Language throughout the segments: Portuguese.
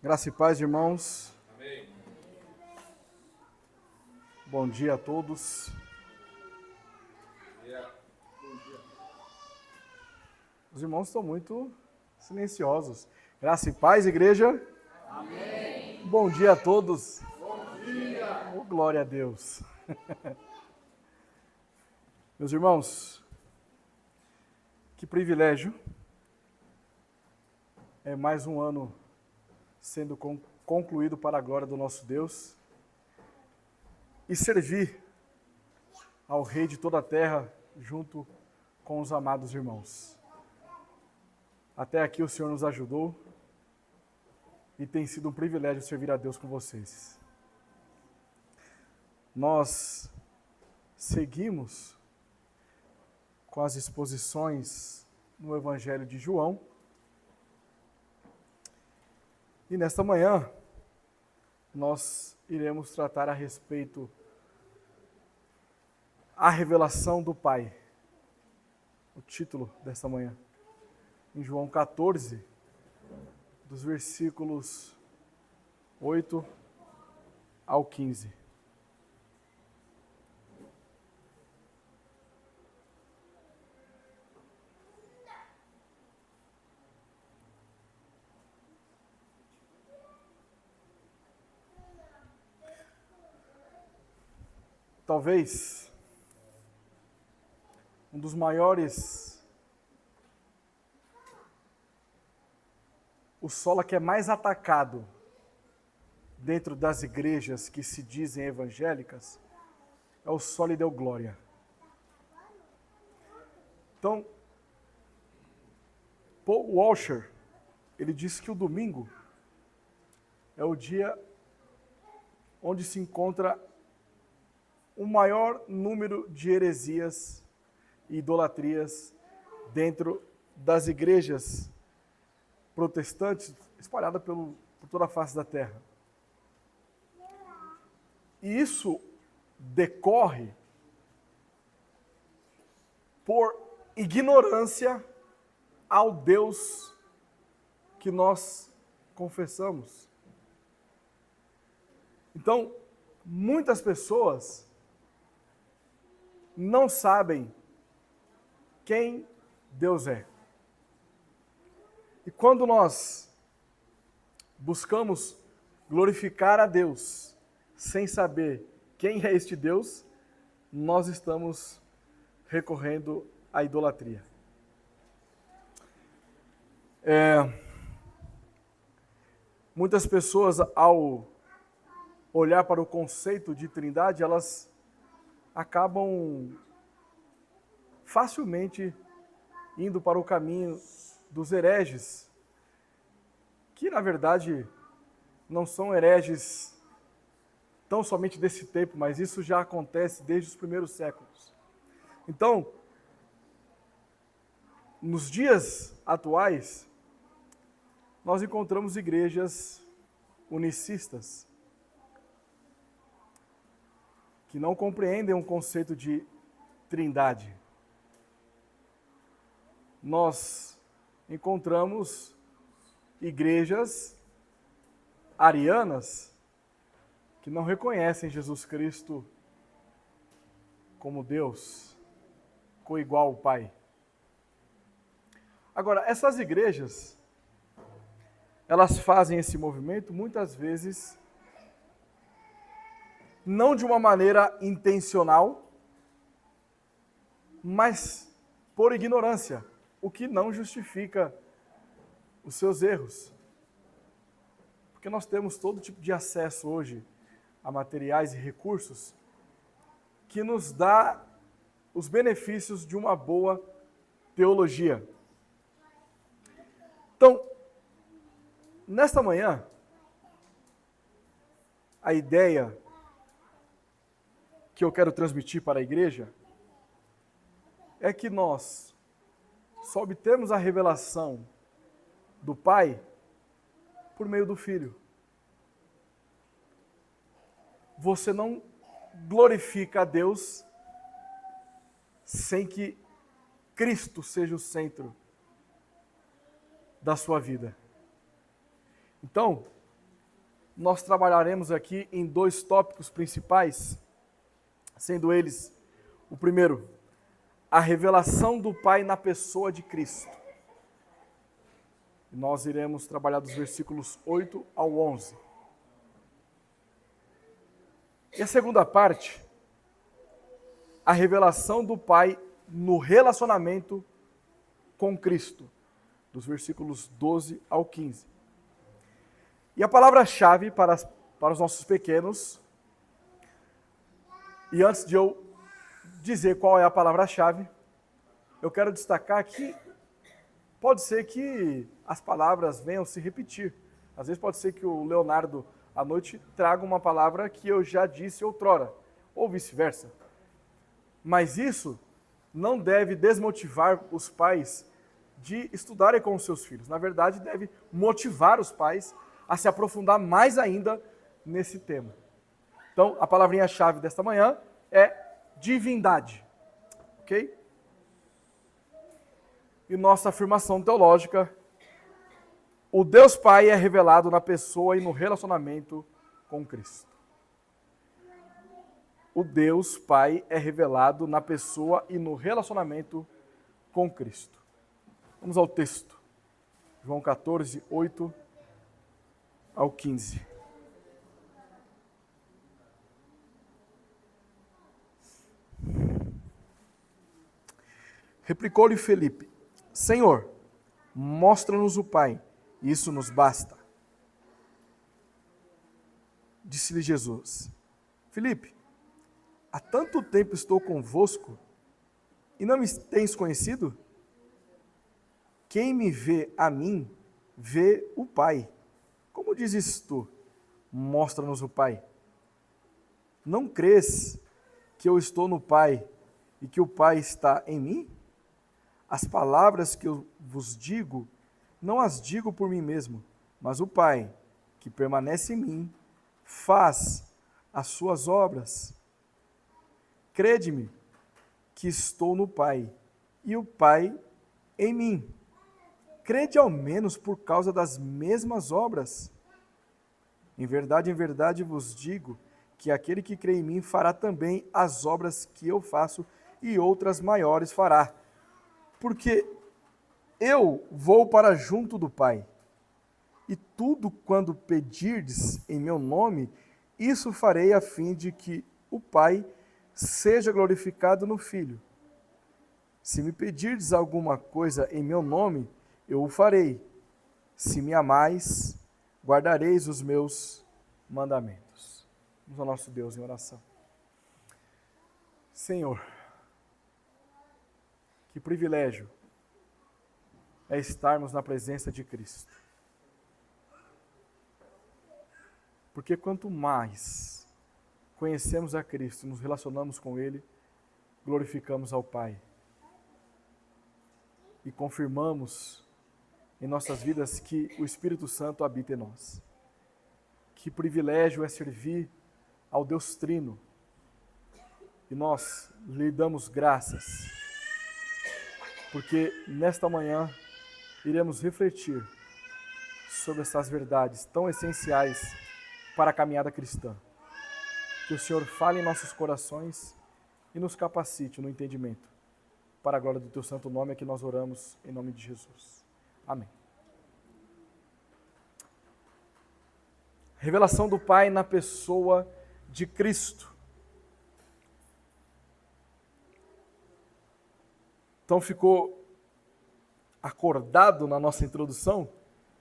Graça e paz, irmãos. Amém. Bom dia a todos. Os irmãos estão muito silenciosos. Graça e paz, igreja. Amém. Bom dia a todos. Bom dia. Oh, glória a Deus. Meus irmãos, que privilégio. É mais um ano sendo concluído para a glória do nosso Deus e servir ao Rei de toda a terra junto com os amados irmãos. Até aqui o Senhor nos ajudou e tem sido um privilégio servir a Deus com vocês. Nós seguimos com as exposições no Evangelho de João. E nesta manhã, nós iremos tratar a respeito da revelação do Pai. O título desta manhã. Em João 14, dos versículos 8 ao 15. Talvez um dos maiores, o solo que é mais atacado dentro das igrejas que se dizem evangélicas, é o solo Deo Glória. Então, Paul Washer, ele disse que o domingo é o dia onde se encontra o maior número de heresias e idolatrias dentro das igrejas protestantes espalhadas por toda a face da terra. E isso decorre por ignorância ao Deus que nós confessamos. Então, muitas pessoas não sabem quem Deus é. E quando nós buscamos glorificar a Deus sem saber quem é este Deus, nós estamos recorrendo à idolatria. Muitas pessoas, ao olhar para o conceito de trindade, elas acabam facilmente indo para o caminho dos hereges, que na verdade não são hereges tão somente desse tempo, mas isso já acontece desde os primeiros séculos. Então, nos dias atuais, nós encontramos igrejas unicistas, que não compreendem o conceito de trindade. Nós encontramos igrejas arianas que não reconhecem Jesus Cristo como Deus, coigual ao Pai. Agora, essas igrejas, elas fazem esse movimento muitas vezes não de uma maneira intencional, mas por ignorância, o que não justifica os seus erros. Porque nós temos todo tipo de acesso hoje a materiais e recursos que nos dá os benefícios de uma boa teologia. Então, nesta manhã, a ideia que eu quero transmitir para a igreja é que nós só obtemos a revelação do Pai por meio do Filho. Você não glorifica a Deus sem que Cristo seja o centro da sua vida. Então, nós trabalharemos aqui em dois tópicos principais, sendo eles, o primeiro, a revelação do Pai na pessoa de Cristo. Nós iremos trabalhar dos versículos 8 ao 11. E a segunda parte, a revelação do Pai no relacionamento com Cristo, dos versículos 12 ao 15. E a palavra-chave para os nossos pequenos, e antes de eu dizer qual é a palavra-chave, eu quero destacar que pode ser que as palavras venham se repetir. Às vezes pode ser que o Leonardo, à noite, traga uma palavra que eu já disse outrora, ou vice-versa. Mas isso não deve desmotivar os pais de estudarem com os seus filhos. Na verdade, deve motivar os pais a se aprofundar mais ainda nesse tema. Então, a palavrinha-chave desta manhã é divindade. Ok? E nossa afirmação teológica: o Deus Pai é revelado na pessoa e no relacionamento com Cristo. O Deus Pai é revelado na pessoa e no relacionamento com Cristo. Vamos ao texto. João 14, 8 ao 15. Replicou-lhe Felipe: Senhor, mostra-nos o Pai, isso nos basta. Disse-lhe Jesus: Felipe, há tanto tempo estou convosco e não me tens conhecido? Quem me vê a mim, vê o Pai. Como dizes tu, mostra-nos o Pai? Não crês que eu estou no Pai e que o Pai está em mim? As palavras que eu vos digo, não as digo por mim mesmo, mas o Pai, que permanece em mim, faz as suas obras. Crede-me que estou no Pai e o Pai em mim. Crede ao menos por causa das mesmas obras. Em verdade vos digo que aquele que crê em mim fará também as obras que eu faço e outras maiores fará. Porque eu vou para junto do Pai. E tudo quando pedirdes em meu nome, isso farei a fim de que o Pai seja glorificado no Filho. Se me pedirdes alguma coisa em meu nome, eu o farei. Se me amais, guardareis os meus mandamentos. Vamos ao nosso Deus em oração. Senhor, que privilégio é estarmos na presença de Cristo. Porque quanto mais conhecemos a Cristo, nos relacionamos com Ele, glorificamos ao Pai. E confirmamos em nossas vidas que o Espírito Santo habita em nós. Que privilégio é servir ao Deus Trino. E nós lhe damos graças, porque nesta manhã iremos refletir sobre essas verdades tão essenciais para a caminhada cristã. Que o Senhor fale em nossos corações e nos capacite no entendimento. Para a glória do Teu santo nome é que nós oramos em nome de Jesus. Amém. Revelação do Pai na pessoa de Cristo. Então ficou acordado na nossa introdução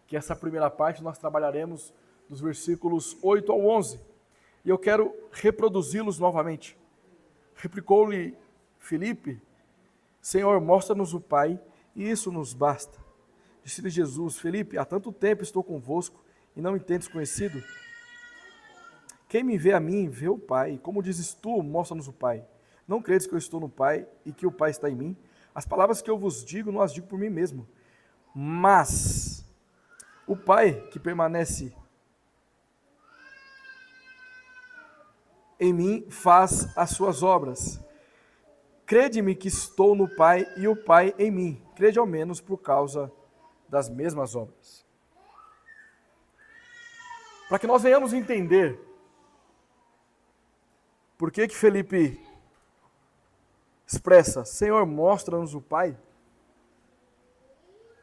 que essa primeira parte nós trabalharemos dos versículos 8 ao 11. E eu quero reproduzi-los novamente. Replicou-lhe Felipe: Senhor, mostra-nos o Pai, e isso nos basta. Disse-lhe Jesus: Felipe, há tanto tempo estou convosco e não me tendes conhecido? Quem me vê a mim, vê o Pai. Como dizes tu, mostra-nos o Pai. Não credes que eu estou no Pai e que o Pai está em mim? As palavras que eu vos digo, não as digo por mim mesmo. Mas o Pai que permanece em mim faz as suas obras. Crede-me que estou no Pai e o Pai em mim. Crede ao menos por causa das mesmas obras. para que nós venhamos entender por que Felipe expressa, Senhor, mostra-nos o Pai,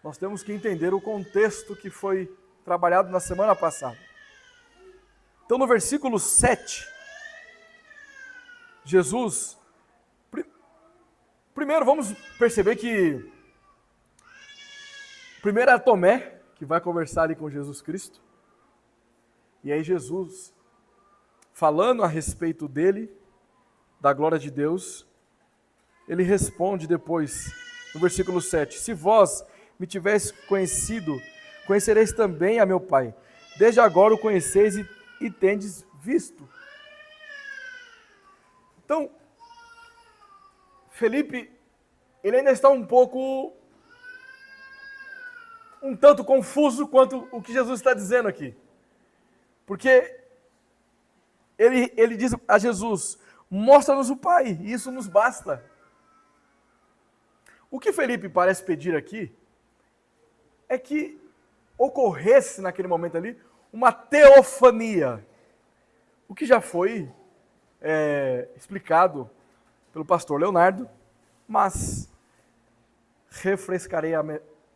nós temos que entender o contexto que foi trabalhado na semana passada. Então, no versículo 7, Jesus, primeiro vamos perceber que, primeiro é Tomé, que vai conversar ali com Jesus Cristo, e aí Jesus, falando a respeito dele, da glória de Deus, ele responde depois, no versículo 7, se vós me tivesse conhecido, conhecereis também a meu Pai. Desde agora o conheceis e tendes visto. Então, Felipe, ele ainda está um tanto confuso quanto o que Jesus está dizendo aqui. Porque ele diz a Jesus, mostra-nos o Pai, e isso nos basta. O que Felipe parece pedir aqui é que ocorresse naquele momento ali uma teofania, o que já foi explicado pelo pastor Leonardo, mas refrescarei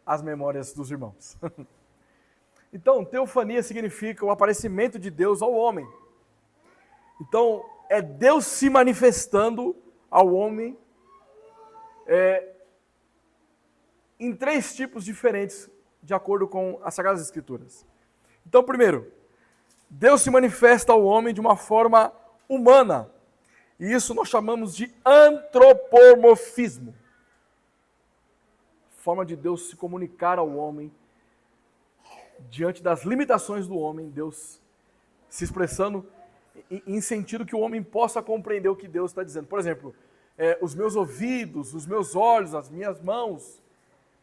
as memórias dos irmãos. Então, teofania significa o aparecimento de Deus ao homem. Então, é Deus se manifestando ao homem em 3 tipos diferentes, de acordo com as Sagradas Escrituras. Então, primeiro, Deus se manifesta ao homem de uma forma humana. E isso nós chamamos de antropomorfismo. Forma de Deus se comunicar ao homem diante das limitações do homem, Deus se expressando em sentido que o homem possa compreender o que Deus está dizendo. Por exemplo, os meus ouvidos, os meus olhos, as minhas mãos.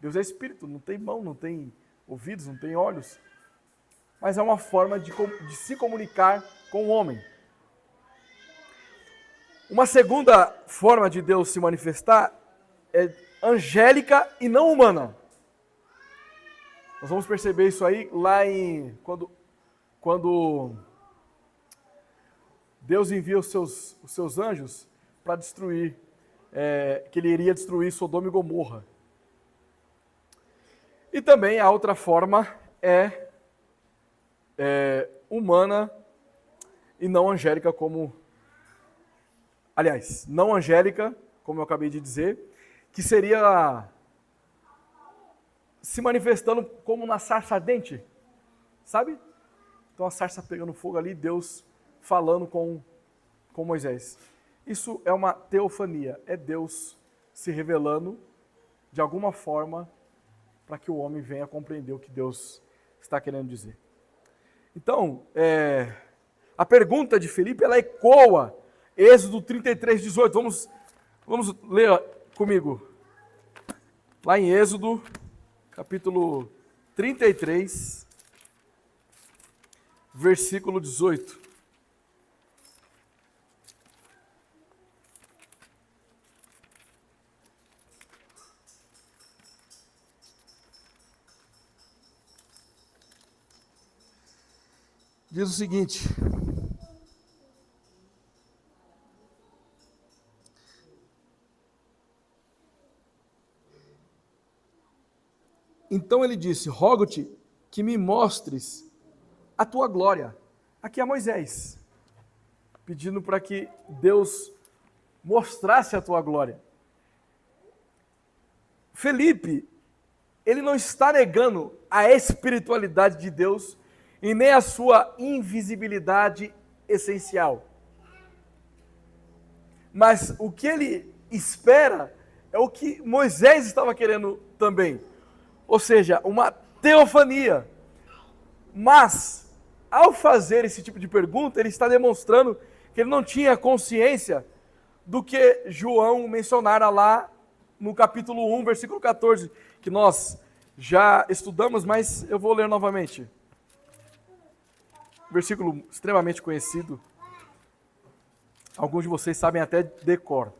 Deus é espírito, não tem mão, não tem ouvidos, não tem olhos. Mas é uma forma de se comunicar com o homem. Uma segunda forma de Deus se manifestar é angélica e não humana. Nós vamos perceber isso aí lá quando Deus envia os seus anjos para destruir, que ele iria destruir Sodoma e Gomorra. E também a outra forma é humana e não angélica, não angélica, como eu acabei de dizer, que seria se manifestando como na sarça ardente, sabe? Então a sarça pegando fogo ali, Deus falando com Moisés. Isso é uma teofania, é Deus se revelando de alguma forma para que o homem venha compreender o que Deus está querendo dizer. Então, a pergunta de Felipe, ela ecoa Êxodo 33, 18. Vamos ler comigo. Lá em Êxodo, capítulo 33, versículo 18. Diz o seguinte: então ele disse, rogo-te que me mostres a tua glória. Aqui é Moisés, pedindo para que Deus mostrasse a tua glória. Felipe, ele não está negando a espiritualidade de Deus e nem a sua invisibilidade essencial. Mas o que ele espera é o que Moisés estava querendo também. Ou seja, uma teofania. Mas, ao fazer esse tipo de pergunta, ele está demonstrando que ele não tinha consciência do que João mencionara lá no capítulo 1, versículo 14, que nós já estudamos, mas eu vou ler novamente. Versículo extremamente conhecido. Alguns de vocês sabem até de cor.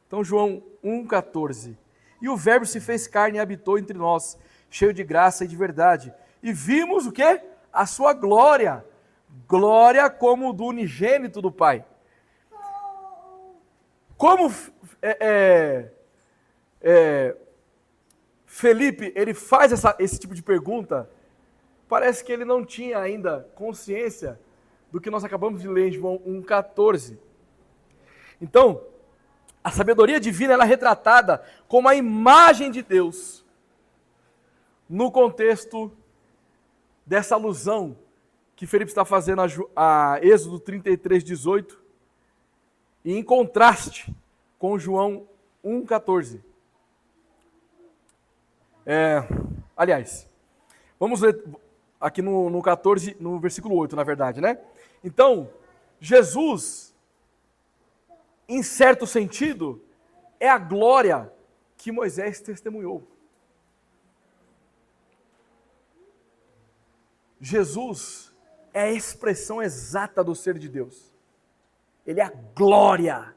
Então, João 1,14. E o Verbo se fez carne e habitou entre nós, cheio de graça e de verdade. E vimos o quê? a sua glória, glória como do unigênito do Pai. Como Felipe, ele faz esse tipo de pergunta, parece que ele não tinha ainda consciência do que nós acabamos de ler em João 1,14. Então, a sabedoria divina ela é retratada como a imagem de Deus no contexto dessa alusão que Felipe está fazendo a Êxodo 33:18 e em contraste com João 1,14. Aliás, vamos ler aqui no 14, no versículo 8, na verdade, né? Então, Jesus, em certo sentido, é a glória que Moisés testemunhou. Jesus é a expressão exata do ser de Deus. Ele é a glória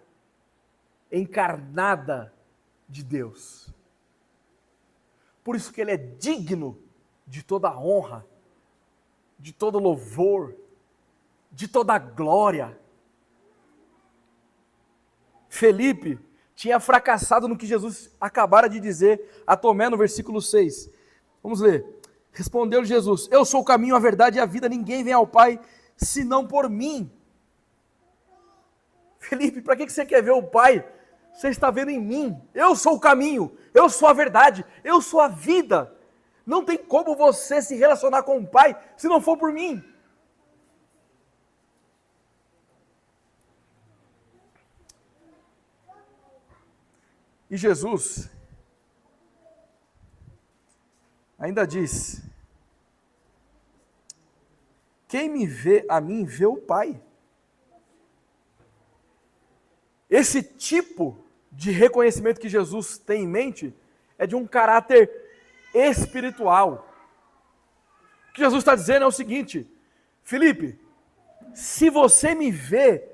encarnada de Deus. Por isso que ele é digno de toda honra, de todo louvor, de toda glória. Felipe tinha fracassado no que Jesus acabara de dizer a Tomé no versículo 6. Vamos ler. Respondeu Jesus: eu sou o caminho, a verdade e a vida, ninguém vem ao Pai senão por mim. Felipe, para que você quer ver o Pai? Você está vendo em mim. Eu sou o caminho, eu sou a verdade, eu sou a vida. Não tem como você se relacionar com o Pai se não for por mim. E Jesus ainda diz: quem me vê a mim, vê o Pai. Esse tipo de reconhecimento que Jesus tem em mente é de um caráter espiritual. O que Jesus está dizendo é o seguinte: Felipe, se você me vê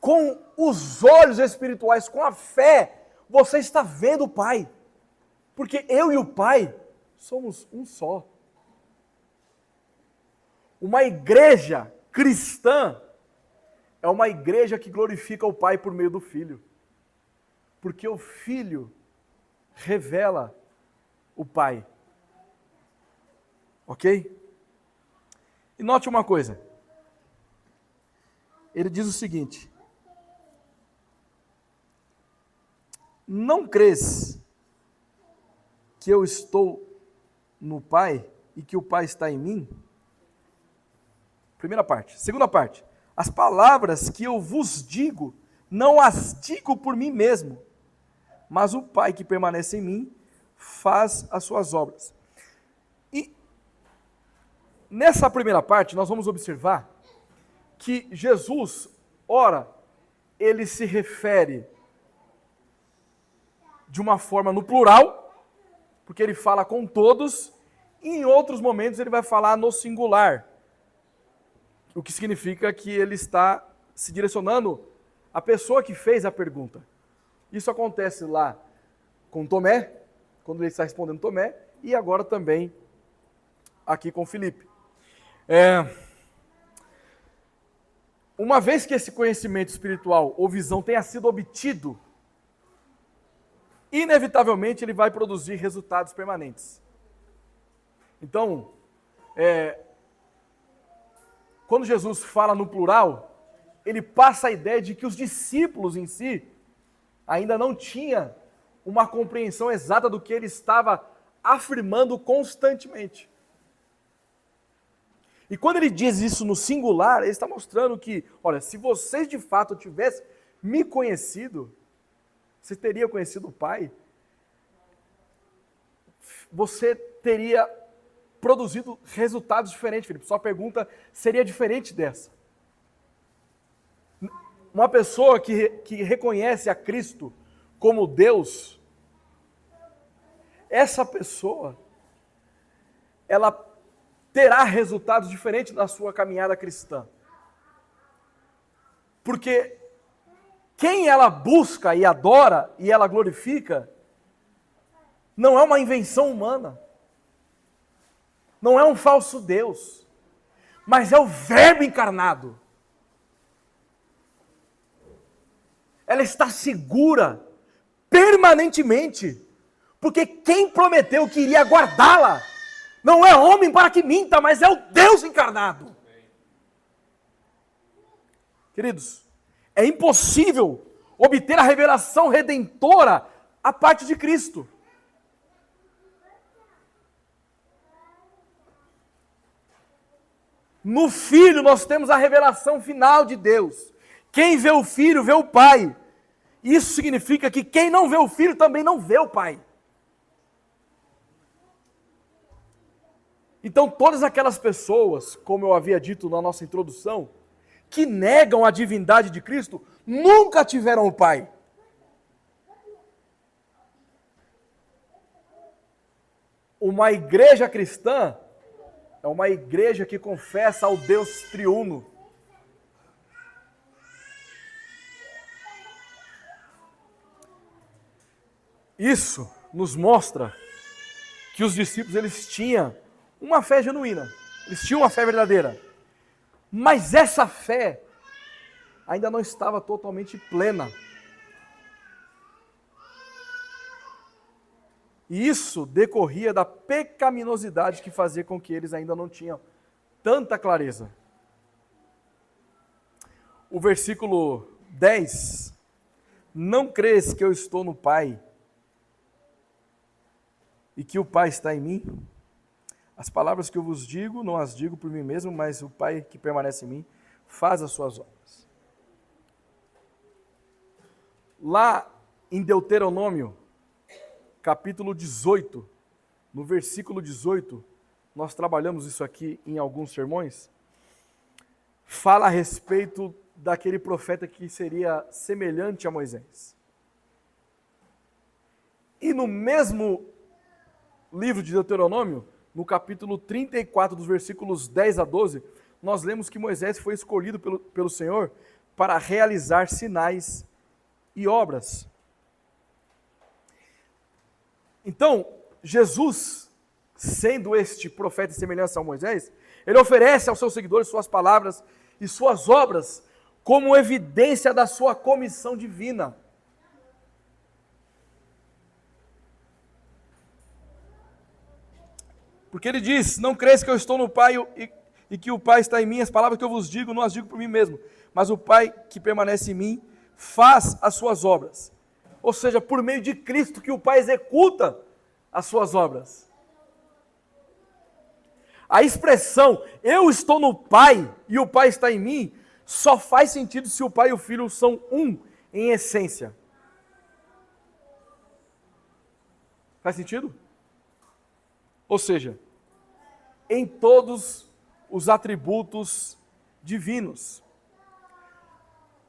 com os olhos espirituais, com a fé, você está vendo o Pai. Porque eu e o Pai somos um só. Uma igreja cristã é uma igreja que glorifica o Pai por meio do Filho. Porque o Filho revela o Pai. Ok? E note uma coisa. Ele diz o seguinte: não crês que eu estou no Pai e que o Pai está em mim? Primeira parte. Segunda parte. As palavras que eu vos digo, não as digo por mim mesmo, mas o Pai que permanece em mim faz as suas obras. E nessa primeira parte nós vamos observar que Jesus, ora, ele se refere de uma forma no plural, porque ele fala com todos, e em outros momentos ele vai falar no singular, o que significa que ele está se direcionando à pessoa que fez a pergunta. Isso acontece lá com Tomé, quando ele está respondendo Tomé, e agora também aqui com Felipe. Uma vez que esse conhecimento espiritual ou visão tenha sido obtido, inevitavelmente ele vai produzir resultados permanentes. Então, quando Jesus fala no plural, ele passa a ideia de que os discípulos em si ainda não tinham uma compreensão exata do que ele estava afirmando constantemente. E quando ele diz isso no singular, ele está mostrando que, olha, se vocês de fato tivessem me conhecido, você teria conhecido o Pai, você teria produzido resultados diferentes, Felipe. Sua pergunta seria diferente dessa. Uma pessoa que reconhece a Cristo como Deus, essa pessoa, ela terá resultados diferentes na sua caminhada cristã. Porque quem ela busca e adora e ela glorifica, não é uma invenção humana. Não é um falso Deus. mas é o Verbo encarnado. Ela está segura permanentemente, porque quem prometeu que iria guardá-la não é homem para que minta, mas é o Deus encarnado. Queridos, é impossível obter a revelação redentora a parte de Cristo. No Filho nós temos a revelação final de Deus. Quem vê o Filho, vê o Pai. Isso significa que quem não vê o Filho também não vê o Pai. Então todas aquelas pessoas, como eu havia dito na nossa introdução, que negam a divindade de Cristo, nunca tiveram o Pai. Uma igreja cristã é uma igreja que confessa ao Deus triuno. Isso nos mostra que os discípulos eles tinham uma fé genuína, eles tinham uma fé verdadeira. Mas essa fé ainda não estava totalmente plena. E isso decorria da pecaminosidade que fazia com que eles ainda não tinham tanta clareza. O versículo 10. Não crês que eu estou no Pai e que o Pai está em mim? As palavras que eu vos digo, não as digo por mim mesmo, mas o Pai que permanece em mim faz as suas obras. Lá em Deuteronômio, capítulo 18, no versículo 18, nós trabalhamos isso aqui em alguns sermões, fala a respeito daquele profeta que seria semelhante a Moisés. E no mesmo livro de Deuteronômio, no capítulo 34, dos versículos 10 a 12, nós lemos que Moisés foi escolhido pelo Senhor para realizar sinais e obras. Então, Jesus, sendo este profeta em semelhança a Moisés, ele oferece aos seus seguidores suas palavras e suas obras como evidência da sua comissão divina. Porque ele diz, não crês que eu estou no Pai e que o Pai está em mim, as palavras que eu vos digo, não as digo por mim mesmo, mas o Pai que permanece em mim faz as suas obras. Ou seja, por meio de Cristo que o Pai executa as suas obras. A expressão, eu estou no Pai e o Pai está em mim, só faz sentido se o Pai e o Filho são um em essência. Faz sentido? Ou seja, em todos os atributos divinos.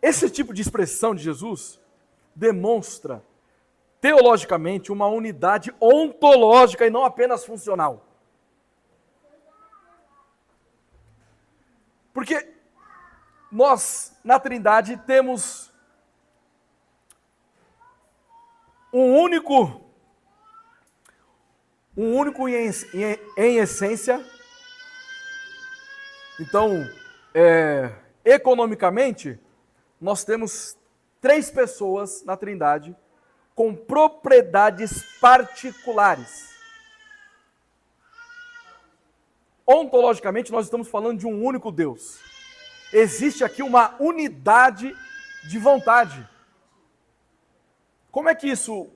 Esse tipo de expressão de Jesus demonstra teologicamente uma unidade ontológica e não apenas funcional. Porque nós, na Trindade, temos um único em essência. Então, economicamente, nós temos 3 pessoas na Trindade com propriedades particulares. Ontologicamente, nós estamos falando de um único Deus. Existe aqui uma unidade de vontade. Como é que isso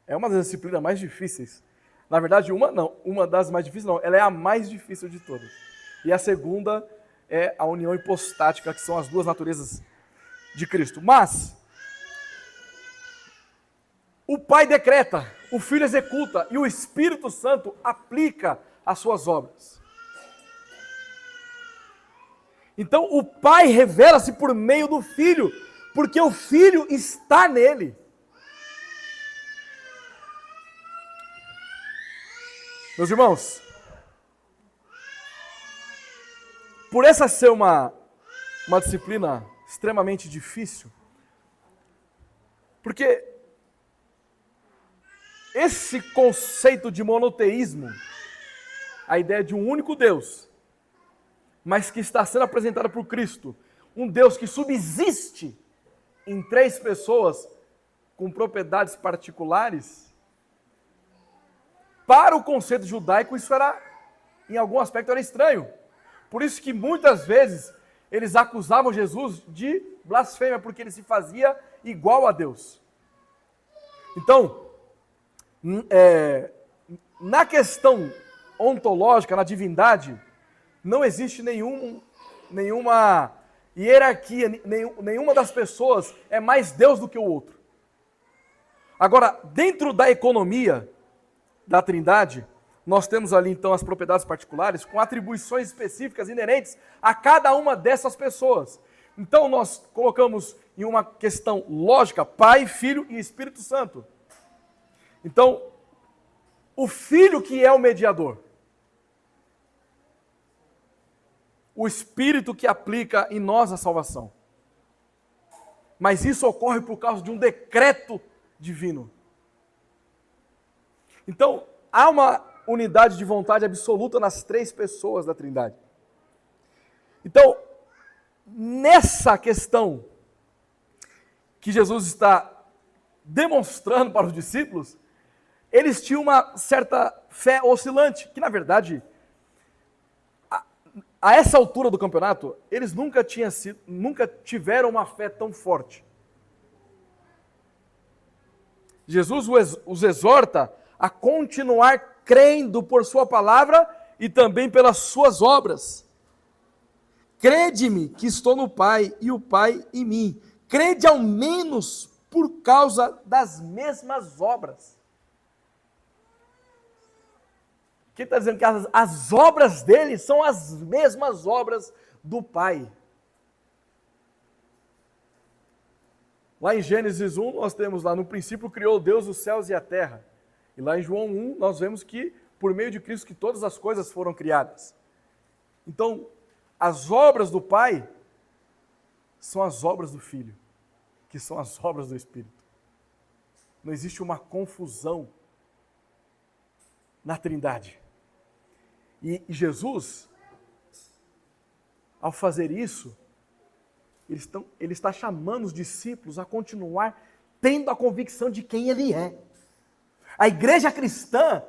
é uma das disciplinas mais difíceis? Na verdade, uma das mais difíceis não, ela é a mais difícil de todas. E a segunda é a união hipostática, que são as duas naturezas de Cristo. Mas o Pai decreta, o Filho executa e o Espírito Santo aplica as suas obras. Então o Pai revela-se por meio do Filho, porque o Filho está nele. Meus irmãos, por essa ser uma disciplina extremamente difícil, porque esse conceito de monoteísmo, a ideia de um único Deus, mas que está sendo apresentado por Cristo, um Deus que subsiste em 3 pessoas com propriedades particulares, para o conceito judaico isso era, em algum aspecto, era estranho. Por isso que muitas vezes eles acusavam Jesus de blasfêmia, porque ele se fazia igual a Deus. Então, na questão ontológica, na divindade, não existe nenhuma hierarquia, nenhuma das pessoas é mais Deus do que o outro. Agora, dentro da economia da Trindade, nós temos ali então as propriedades particulares com atribuições específicas inerentes a cada uma dessas pessoas. Então nós colocamos em uma questão lógica Pai, Filho e Espírito Santo. Então, o Filho que é o mediador, o Espírito que aplica em nós a salvação. Mas isso ocorre por causa de um decreto divino. Então, há uma unidade de vontade absoluta nas 3 pessoas da Trindade. Então, nessa questão que Jesus está demonstrando para os discípulos, eles tinham uma certa fé oscilante, que na verdade, a essa altura do campeonato, eles nunca tiveram uma fé tão forte. Jesus os exorta a continuar crendo por sua palavra e também pelas suas obras. Crede-me que estou no Pai e o Pai em mim. Crede ao menos por causa das mesmas obras. Quem está dizendo que as obras dele são as mesmas obras do Pai. Lá em Gênesis 1, nós temos lá, no princípio criou Deus os céus e a terra. E lá em João 1, nós vemos que por meio de Cristo que todas as coisas foram criadas. Então, as obras do Pai são as obras do Filho, que são as obras do Espírito. Não existe uma confusão na Trindade. E Jesus, ao fazer isso, ele está chamando os discípulos a continuar tendo a convicção de quem ele é. A igreja cristã,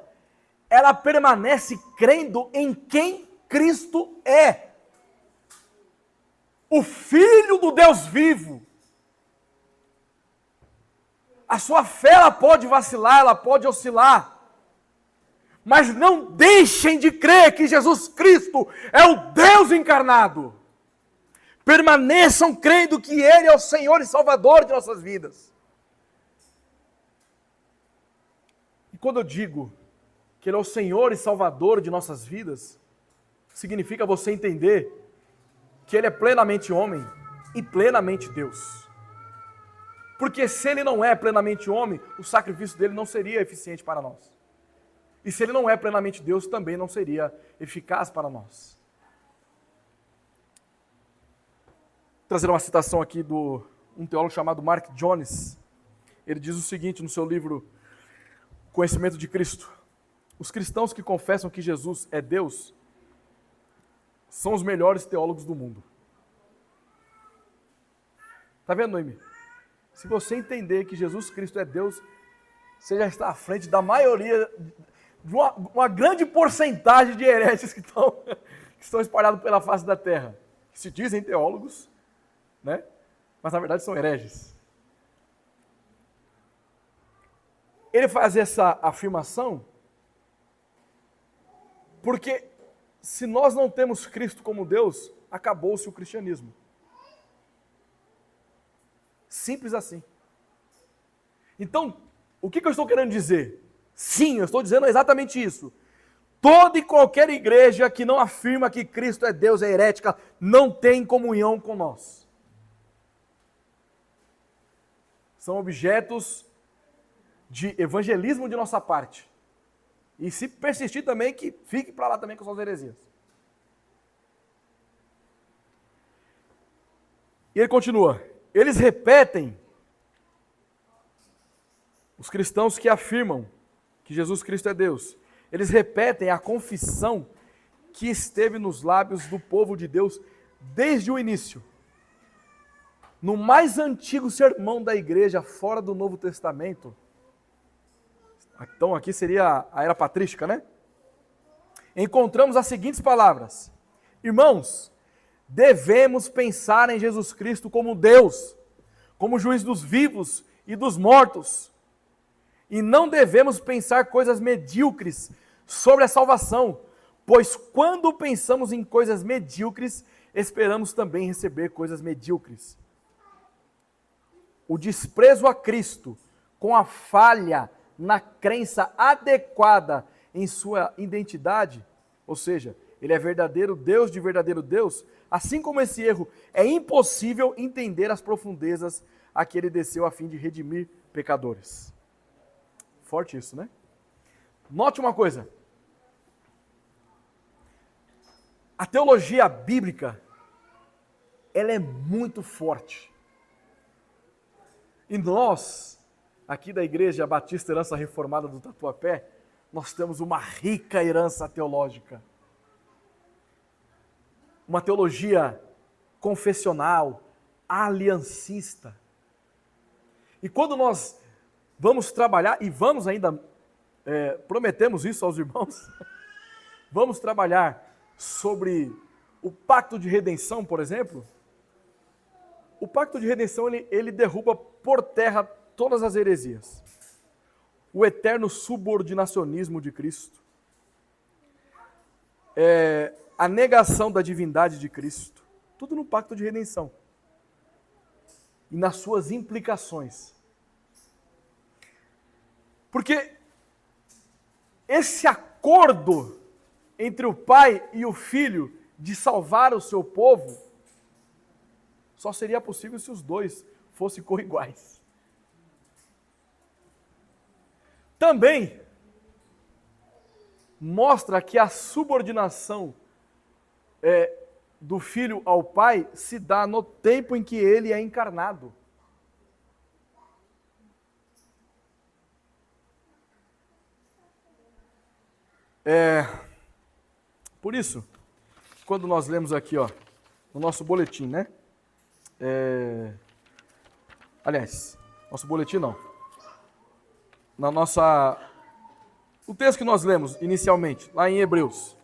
ela permanece crendo em quem Cristo é. O Filho do Deus vivo. A sua fé, ela pode vacilar, ela pode oscilar. Mas não deixem de crer que Jesus Cristo é o Deus encarnado. Permaneçam crendo que Ele é o Senhor e Salvador de nossas vidas. E quando eu digo que Ele é o Senhor e Salvador de nossas vidas, significa você entender que Ele é plenamente homem e plenamente Deus. Porque se Ele não é plenamente homem, o sacrifício dele não seria eficiente para nós. E se Ele não é plenamente Deus, também não seria eficaz para nós. Vou trazer uma citação aqui de um teólogo chamado Mark Jones. Ele diz o seguinte no seu livro Conhecimento de Cristo: os cristãos que confessam que Jesus é Deus são os melhores teólogos do mundo. Está vendo, Noemi? Se você entender que Jesus Cristo é Deus, você já está à frente da maioria, de uma grande porcentagem de hereges que estão espalhados pela face da terra, que se dizem teólogos, né? Mas na verdade são hereges. Ele faz essa afirmação porque se nós não temos Cristo como Deus, acabou-se o cristianismo. Simples assim. Então, o que eu estou querendo dizer? Sim, eu estou dizendo exatamente isso. Toda e qualquer igreja que não afirma que Cristo é Deus, é herética, não tem comunhão com nós. São objetos de evangelismo de nossa parte. E se persistir também, que fique para lá também com suas heresias. E ele continua. Eles repetem, os cristãos que afirmam que Jesus Cristo é Deus, eles repetem a confissão que esteve nos lábios do povo de Deus desde o início. No mais antigo sermão da igreja, fora do Novo Testamento, então aqui seria a era patrística, né? Encontramos as seguintes palavras: irmãos, devemos pensar em Jesus Cristo como Deus, como juiz dos vivos e dos mortos, e não devemos pensar coisas medíocres sobre a salvação, pois quando pensamos em coisas medíocres, esperamos também receber coisas medíocres. O desprezo a Cristo, com a falha na crença adequada em sua identidade, ou seja, ele é verdadeiro Deus de verdadeiro Deus, assim como esse erro, é impossível entender as profundezas a que ele desceu a fim de redimir pecadores. Forte isso, né? Note uma coisa. A teologia bíblica, ela é muito forte. E nós, aqui da Igreja Batista Herança Reformada do Tatuapé, nós temos uma rica herança teológica. Uma teologia confessional, aliancista. E quando nós vamos trabalhar, e vamos ainda, prometemos isso aos irmãos, vamos trabalhar sobre o pacto de redenção, por exemplo. O pacto de redenção, ele derruba por terra todas as heresias. O eterno subordinacionismo de Cristo. A negação da divindade de Cristo. Tudo no pacto de redenção. E nas suas implicações. Porque esse acordo entre o Pai e o Filho de salvar o seu povo só seria possível se os dois fossem coiguais. Também mostra que a subordinação do Filho ao Pai se dá no tempo em que ele é encarnado. Por isso, quando nós lemos aqui, no nosso boletim, né? Aliás, nosso boletim não. O texto que nós lemos inicialmente, lá em Hebreus.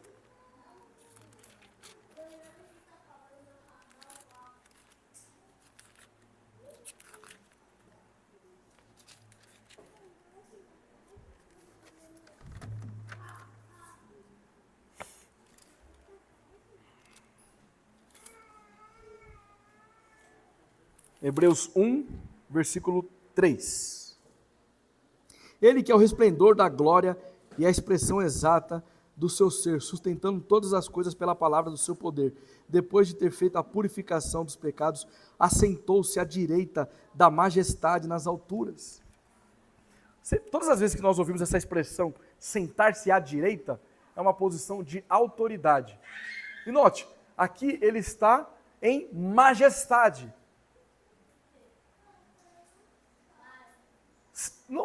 Hebreus 1, versículo 3. Ele que é o resplendor da glória e a expressão exata do seu ser, sustentando todas as coisas pela palavra do seu poder. Depois de ter feito a purificação dos pecados, assentou-se à direita da majestade nas alturas. Todas as vezes que nós ouvimos essa expressão, sentar-se à direita, é uma posição de autoridade. E note, aqui ele está em majestade.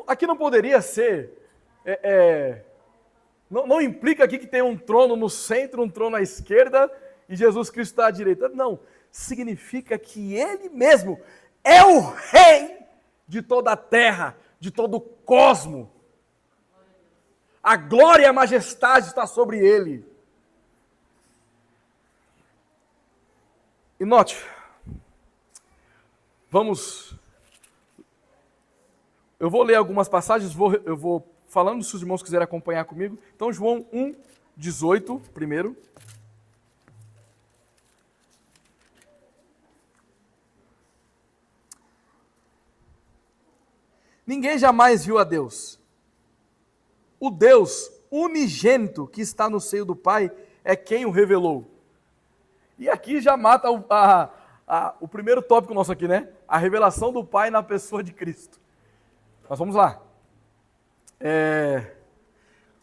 Aqui não poderia ser, não implica aqui que tem um trono no centro, um trono à esquerda e Jesus Cristo está à direita. Não, significa que Ele mesmo é o Rei de toda a terra, de todo o cosmo. A glória e a majestade está sobre Ele. E note, eu vou ler algumas passagens, eu vou falando, se os irmãos quiserem acompanhar comigo. Então, João 1, 18, primeiro. Ninguém jamais viu a Deus. O Deus unigênito que está no seio do Pai é quem o revelou. E aqui já mata o primeiro tópico nosso aqui, né? A revelação do Pai na pessoa de Cristo. Mas vamos lá.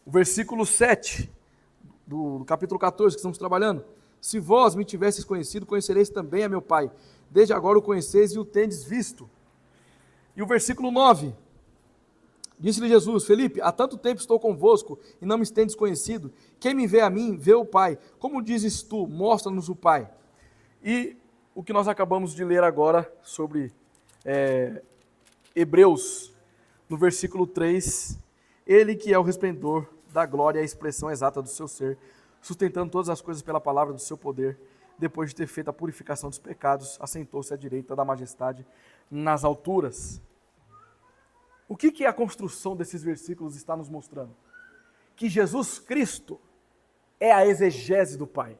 O versículo 7 do capítulo 14 que estamos trabalhando. Se vós me tivesseis conhecido, conhecereis também a meu Pai. Desde agora o conheceis e o tendes visto. E o versículo 9. Disse-lhe Jesus: Felipe, há tanto tempo estou convosco e não me tendes conhecido. Quem me vê a mim, vê o Pai. Como dizes tu, mostra-nos o Pai. E o que nós acabamos de ler agora sobre Hebreus, no versículo 3, ele que é o resplendor da glória e a expressão exata do seu ser, sustentando todas as coisas pela palavra do seu poder, depois de ter feito a purificação dos pecados, assentou-se à direita da majestade nas alturas. O que a construção desses versículos está nos mostrando? Que Jesus Cristo é a exegese do Pai.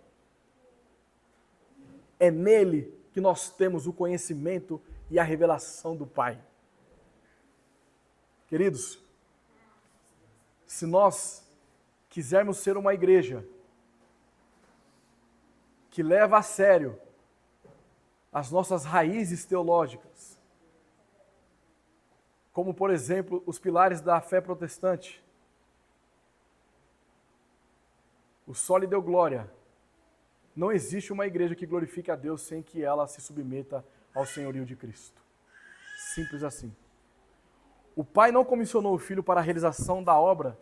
É nele que nós temos o conhecimento e a revelação do Pai. Queridos, se nós quisermos ser uma igreja que leva a sério as nossas raízes teológicas, como, por exemplo, os pilares da fé protestante, o soli deu glória. Não existe uma igreja que glorifique a Deus sem que ela se submeta ao senhorio de Cristo. Simples assim. O Pai não comissionou o Filho para a realização da obra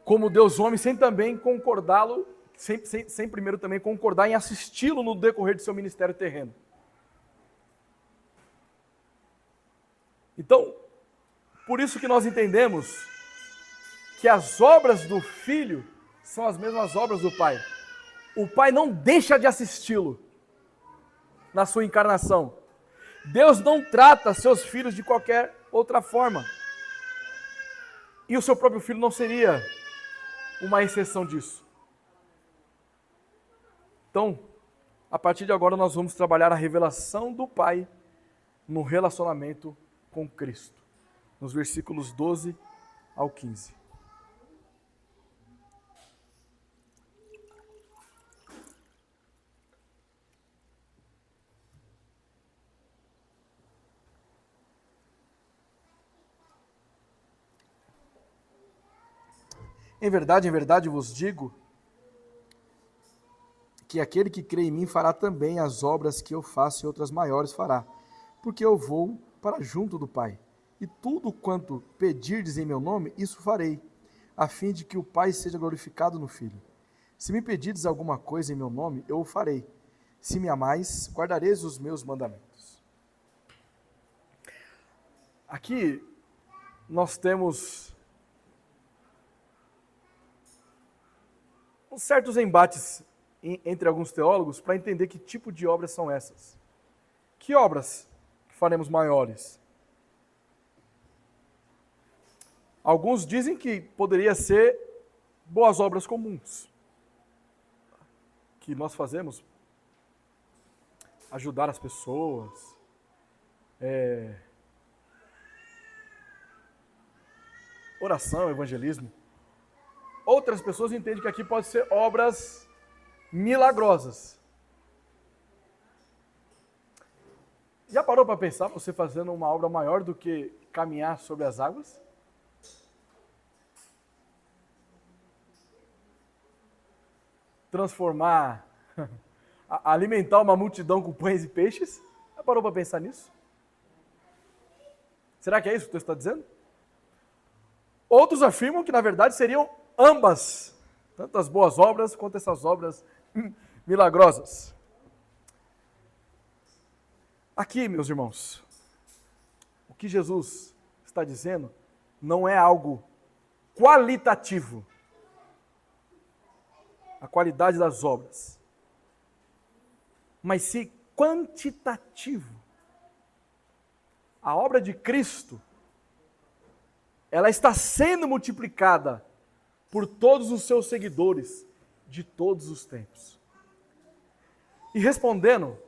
como Deus homem, sem também concordá-lo, sem primeiro também concordar em assisti-lo no decorrer de seu ministério terreno. Então, por isso que nós entendemos que as obras do Filho são as mesmas obras do Pai. O Pai não deixa de assisti-lo na sua encarnação. Deus não trata seus filhos de qualquer outra forma. E o seu próprio Filho não seria uma exceção disso. Então, a partir de agora nós vamos trabalhar a revelação do Pai no relacionamento com Cristo, nos versículos 12 ao 15. Em verdade vos digo que aquele que crê em mim fará também as obras que eu faço e outras maiores fará, porque eu vou para junto do Pai. E tudo quanto pedirdes em meu nome, isso farei, a fim de que o Pai seja glorificado no Filho. Se me pedirdes alguma coisa em meu nome, eu o farei. Se me amais, guardareis os meus mandamentos. Aqui nós temos certos embates entre alguns teólogos para entender que tipo de obras são essas. Que obras que faremos maiores? Alguns dizem que poderia ser boas obras comuns, que nós fazemos, ajudar as pessoas, oração, evangelismo. Outras pessoas entendem que aqui pode ser obras milagrosas. Já parou para pensar você fazendo uma obra maior do que caminhar sobre as águas? Transformar, alimentar uma multidão com pães e peixes? Já parou para pensar nisso? Será que é isso que o texto está dizendo? Outros afirmam que na verdade seriam ambas, tanto as boas obras quanto essas obras milagrosas. Aqui, meus irmãos, o que Jesus está dizendo não é algo qualitativo, a qualidade das obras, mas sim quantitativo. A obra de Cristo, ela está sendo multiplicada por todos os seus seguidores de todos os tempos. E respondendo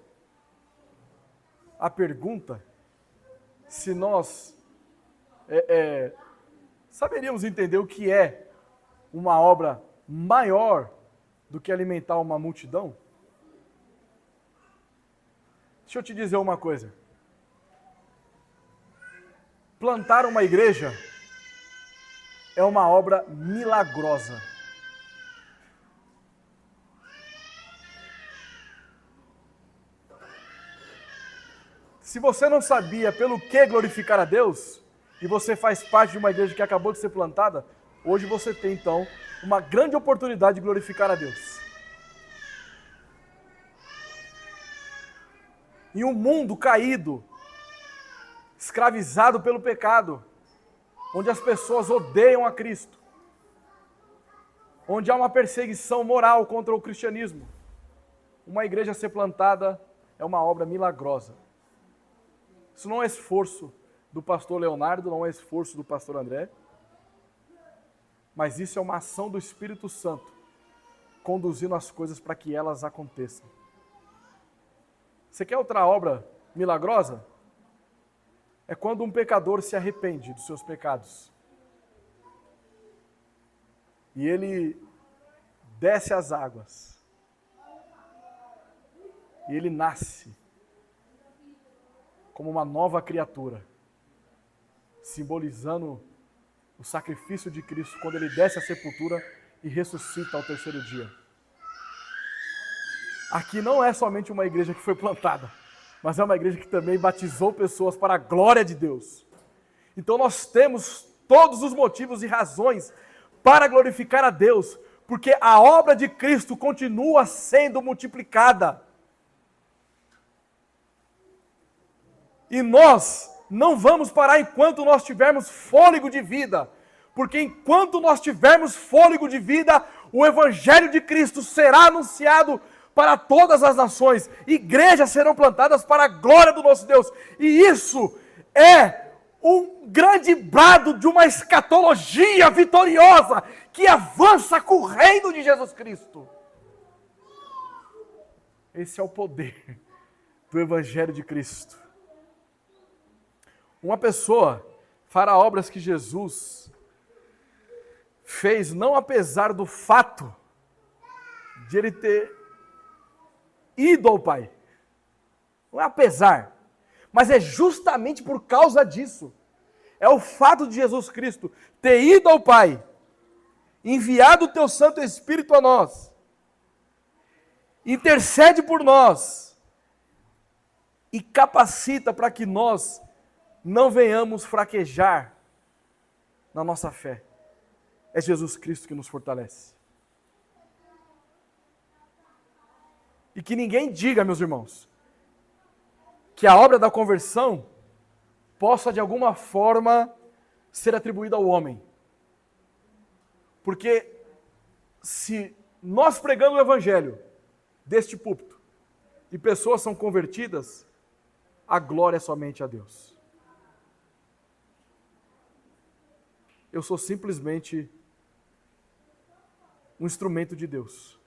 a pergunta se nós saberíamos entender o que é uma obra maior do que alimentar uma multidão, deixa eu te dizer uma coisa. Plantar uma igreja é uma obra milagrosa. Se você não sabia pelo que glorificar a Deus, e você faz parte de uma igreja que acabou de ser plantada, hoje você tem então uma grande oportunidade de glorificar a Deus. Em um mundo caído, escravizado pelo pecado, onde as pessoas odeiam a Cristo, onde há uma perseguição moral contra o cristianismo, uma igreja ser plantada é uma obra milagrosa. Isso não é esforço do pastor Leonardo, não é esforço do pastor André, mas isso é uma ação do Espírito Santo, conduzindo as coisas para que elas aconteçam. Você quer outra obra milagrosa? É quando um pecador se arrepende dos seus pecados. E ele desce às águas. E ele nasce como uma nova criatura, simbolizando o sacrifício de Cristo quando ele desce à sepultura e ressuscita ao terceiro dia. Aqui não é somente uma igreja que foi plantada, mas é uma igreja que também batizou pessoas para a glória de Deus. Então nós temos todos os motivos e razões para glorificar a Deus, porque a obra de Cristo continua sendo multiplicada. E nós não vamos parar enquanto nós tivermos fôlego de vida, porque enquanto nós tivermos fôlego de vida, o Evangelho de Cristo será anunciado para todas as nações, igrejas serão plantadas para a glória do nosso Deus, e isso é um grande brado de uma escatologia vitoriosa, que avança com o reino de Jesus Cristo. Esse é o poder do Evangelho de Cristo. Uma pessoa fará obras que Jesus fez, não apesar do fato de ele ter ido ao Pai. Não é apesar, mas é justamente por causa disso. É o fato de Jesus Cristo ter ido ao Pai, enviado o teu Santo Espírito a nós, intercede por nós e capacita para que nós não venhamos fraquejar na nossa fé. É Jesus Cristo que nos fortalece. E que ninguém diga, meus irmãos, que a obra da conversão possa de alguma forma ser atribuída ao homem. Porque se nós pregamos o Evangelho deste púlpito e pessoas são convertidas, a glória é somente a Deus. Eu sou simplesmente um instrumento de Deus.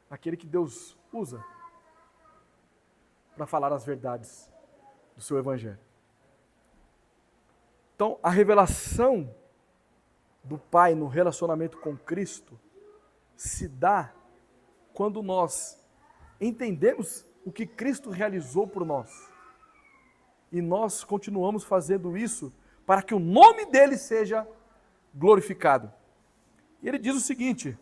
Aquele que Deus usa para falar as verdades do seu Evangelho. Então, a revelação do Pai no relacionamento com Cristo se dá quando nós entendemos o que Cristo realizou por nós. E nós continuamos fazendo isso para que o nome dele seja glorificado. E ele diz o seguinte: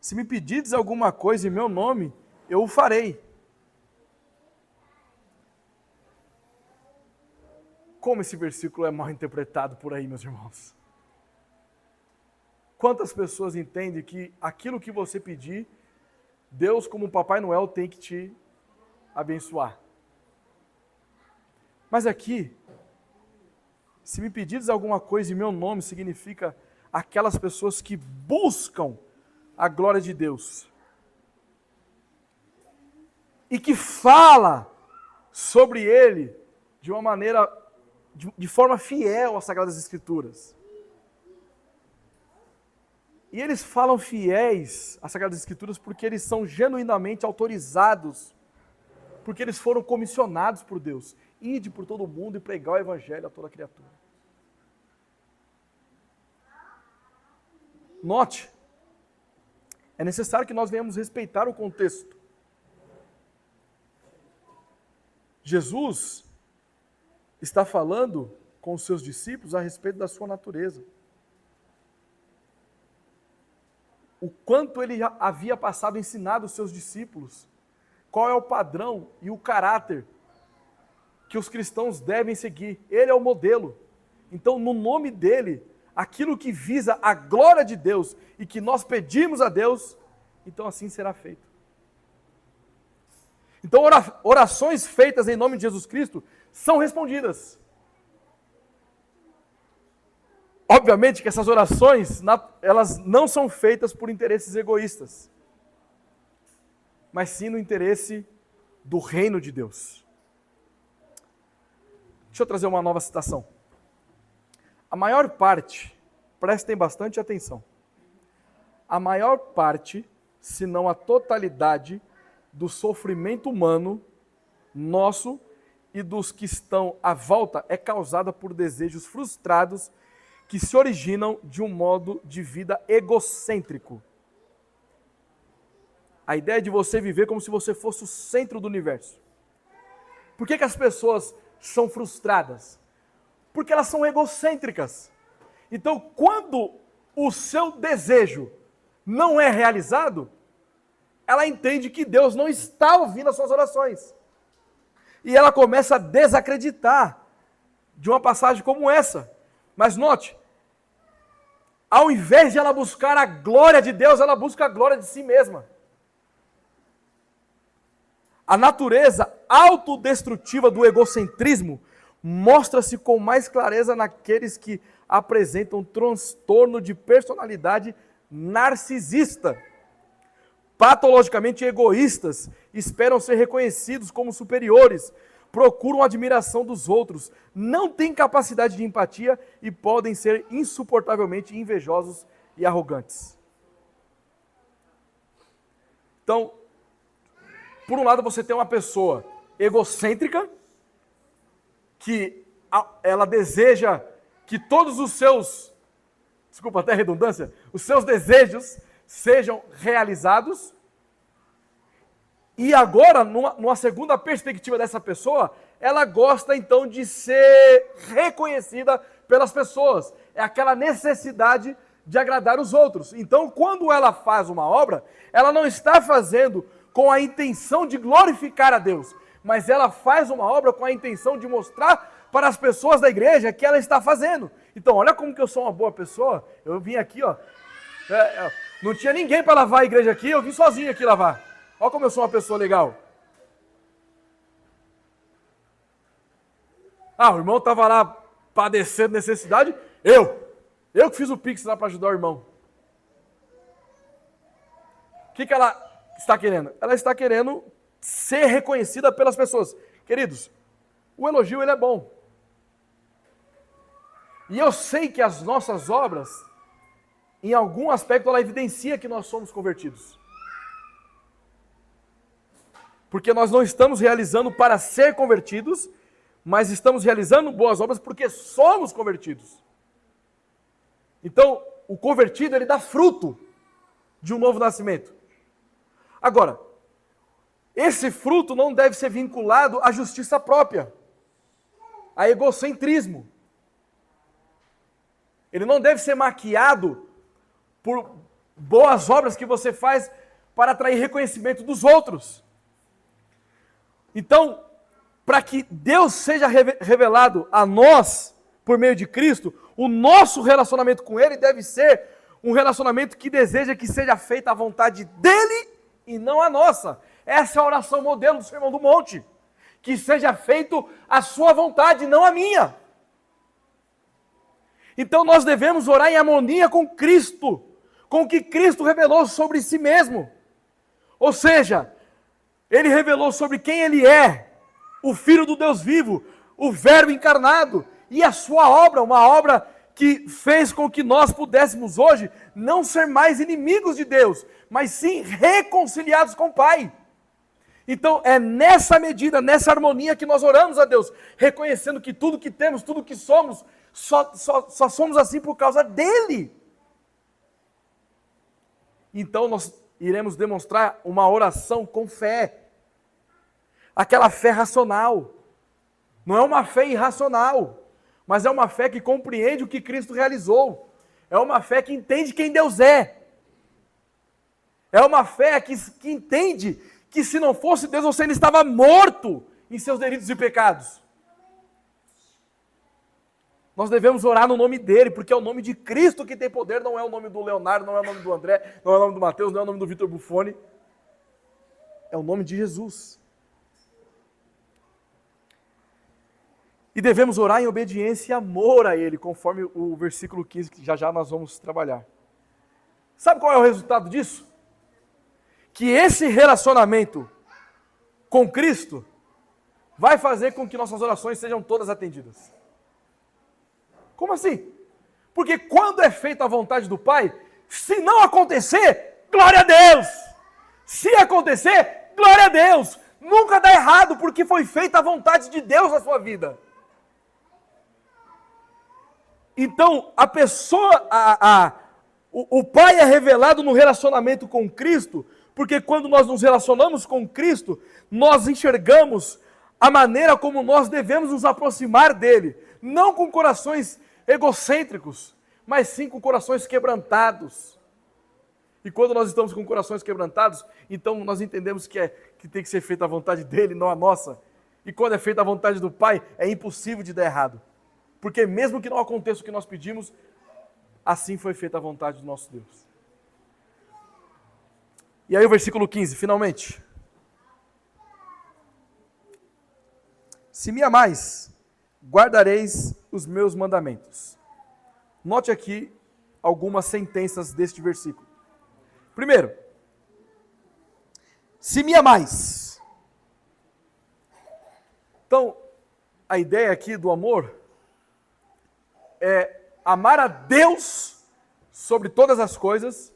se me pedirdes alguma coisa em meu nome, eu o farei. Como esse versículo é mal interpretado por aí, meus irmãos? Quantas pessoas entendem que aquilo que você pedir, Deus, como Papai Noel, tem que te abençoar? Mas aqui, se me pedires alguma coisa em meu nome, significa aquelas pessoas que buscam a glória de Deus e que fala sobre Ele de uma maneira, de forma fiel às Sagradas Escrituras. E eles falam fiéis às Sagradas Escrituras porque eles são genuinamente autorizados, porque eles foram comissionados por Deus. Ide por todo mundo e pregar o Evangelho a toda criatura. Note, é necessário que nós venhamos respeitar o contexto. Jesus está falando com os seus discípulos a respeito da sua natureza. O quanto ele havia passado ensinado os seus discípulos qual é o padrão e o caráter que os cristãos devem seguir. Ele é o modelo. Então, no nome dele, aquilo que visa a glória de Deus e que nós pedimos a Deus, então assim será feito. Então, orações feitas em nome de Jesus Cristo são respondidas. Obviamente que essas orações, elas não são feitas por interesses egoístas, mas sim no interesse do reino de Deus. Deixa eu trazer uma nova citação. A maior parte, prestem bastante atenção, a maior parte, se não a totalidade, do sofrimento humano, nosso e dos que estão à volta, é causada por desejos frustrados que se originam de um modo de vida egocêntrico. A ideia de você viver como se você fosse o centro do universo. Por que as pessoas são frustradas? Porque elas são egocêntricas. Então, quando o seu desejo não é realizado, ela entende que Deus não está ouvindo as suas orações. E ela começa a desacreditar de uma passagem como essa. Mas note, ao invés de ela buscar a glória de Deus, ela busca a glória de si mesma. A natureza autodestrutiva do egocentrismo mostra-se com mais clareza naqueles que apresentam transtorno de personalidade narcisista. Patologicamente egoístas, esperam ser reconhecidos como superiores, procuram a admiração dos outros, não têm capacidade de empatia e podem ser insuportavelmente invejosos e arrogantes. Então, por um lado você tem uma pessoa egocêntrica, que ela deseja que todos os seus, desculpa até a redundância, os seus desejos sejam realizados. E agora, numa segunda perspectiva dessa pessoa, ela gosta então de ser reconhecida pelas pessoas. É aquela necessidade de agradar os outros. Então, quando ela faz uma obra, ela não está fazendo com a intenção de glorificar a Deus, mas ela faz uma obra com a intenção de mostrar para as pessoas da igreja que ela está fazendo. Então, olha como que eu sou uma boa pessoa. Eu vim aqui, não tinha ninguém para lavar a igreja aqui, eu vim sozinho aqui lavar. Olha como eu sou uma pessoa legal. O irmão estava lá padecendo necessidade, eu que fiz o pix lá para ajudar o irmão. O que ela está querendo? Ela está querendo ser reconhecida pelas pessoas. Queridos, o elogio ele é bom. E eu sei que as nossas obras, em algum aspecto, ela evidencia que nós somos convertidos. Porque nós não estamos realizando para ser convertidos, mas estamos realizando boas obras porque somos convertidos. Então, o convertido, ele dá fruto de um novo nascimento. Agora, esse fruto não deve ser vinculado à justiça própria, a egocentrismo. Ele não deve ser maquiado por boas obras que você faz para atrair reconhecimento dos outros. Então, para que Deus seja revelado a nós, por meio de Cristo, o nosso relacionamento com Ele deve ser um relacionamento que deseja que seja feita a vontade dEle e não a nossa. Essa é a oração modelo do Sermão do Monte. Que seja feito a sua vontade, não a minha. Então nós devemos orar em harmonia com Cristo, com o que Cristo revelou sobre si mesmo. Ou seja, Ele revelou sobre quem Ele é, o Filho do Deus vivo, o Verbo encarnado, e a sua obra, uma obra que fez com que nós pudéssemos hoje não ser mais inimigos de Deus, mas sim reconciliados com o Pai. Então é nessa medida, nessa harmonia que nós oramos a Deus, reconhecendo que tudo que temos, tudo que somos, só somos assim por causa dEle. Então nós iremos demonstrar uma oração com fé. Aquela fé racional. Não é uma fé irracional, mas é uma fé que compreende o que Cristo realizou. É uma fé que entende quem Deus é. É uma fé que entende que se não fosse Deus, você ainda estava morto em seus delitos e pecados. Nós devemos orar no nome dele, porque é o nome de Cristo que tem poder, não é o nome do Leonardo, não é o nome do André, não é o nome do Mateus, não é o nome do Vitor Buffoni. É o nome de Jesus. E devemos orar em obediência e amor a ele, conforme o versículo 15, que já nós vamos trabalhar. Sabe qual é o resultado disso? Que esse relacionamento com Cristo vai fazer com que nossas orações sejam todas atendidas. Como assim? Porque quando é feita a vontade do Pai, se não acontecer, glória a Deus! Se acontecer, glória a Deus! Nunca dá errado, porque foi feita a vontade de Deus na sua vida. Então, a pessoa, o Pai é revelado no relacionamento com Cristo, porque quando nós nos relacionamos com Cristo, nós enxergamos a maneira como nós devemos nos aproximar dele, não com corações egocêntricos, mas sim com corações quebrantados. E quando nós estamos com corações quebrantados, então nós entendemos que tem que ser feita a vontade dele, não a nossa. E quando é feita a vontade do Pai, é impossível de dar errado. Porque mesmo que não aconteça o que nós pedimos, assim foi feita a vontade do nosso Deus. E aí o versículo 15, finalmente. Se me amais, guardareis os meus mandamentos. Note aqui algumas sentenças deste versículo. Primeiro, se me amais. Então, a ideia aqui do amor é amar a Deus sobre todas as coisas,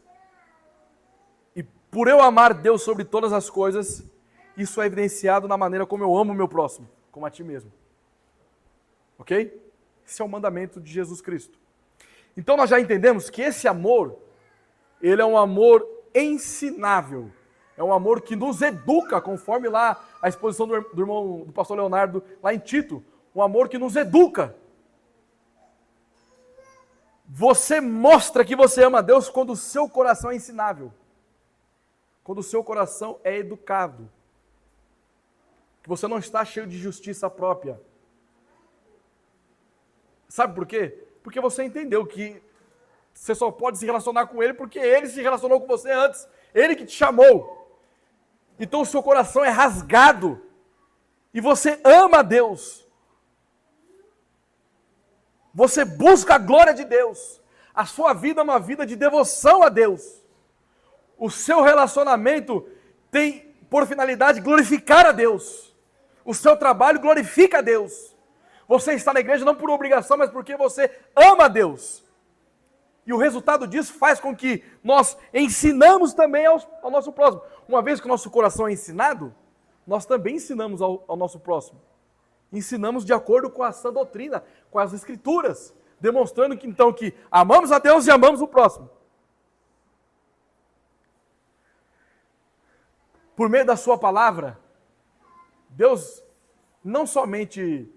e por eu amar Deus sobre todas as coisas, isso é evidenciado na maneira como eu amo o meu próximo, como a ti mesmo. Ok? Esse é o mandamento de Jesus Cristo. Então nós já entendemos que esse amor, ele é um amor ensinável, é um amor que nos educa, conforme lá a exposição do pastor Leonardo, lá em Tito, um amor que nos educa. Você mostra que você ama a Deus quando o seu coração é ensinável, quando o seu coração é educado, que você não está cheio de justiça própria. Sabe por quê? Porque você entendeu que você só pode se relacionar com ele porque ele se relacionou com você antes, ele que te chamou. Então o seu coração é rasgado e você ama a Deus. Você busca a glória de Deus. A sua vida é uma vida de devoção a Deus. O seu relacionamento tem por finalidade glorificar a Deus. O seu trabalho glorifica a Deus. Você está na igreja não por obrigação, mas porque você ama a Deus. E o resultado disso faz com que nós ensinamos também ao nosso próximo. Uma vez que o nosso coração é ensinado, nós também ensinamos ao nosso próximo. Ensinamos de acordo com a sã doutrina, com as escrituras, demonstrando que então que amamos a Deus e amamos o próximo. Por meio da sua palavra, Deus não somente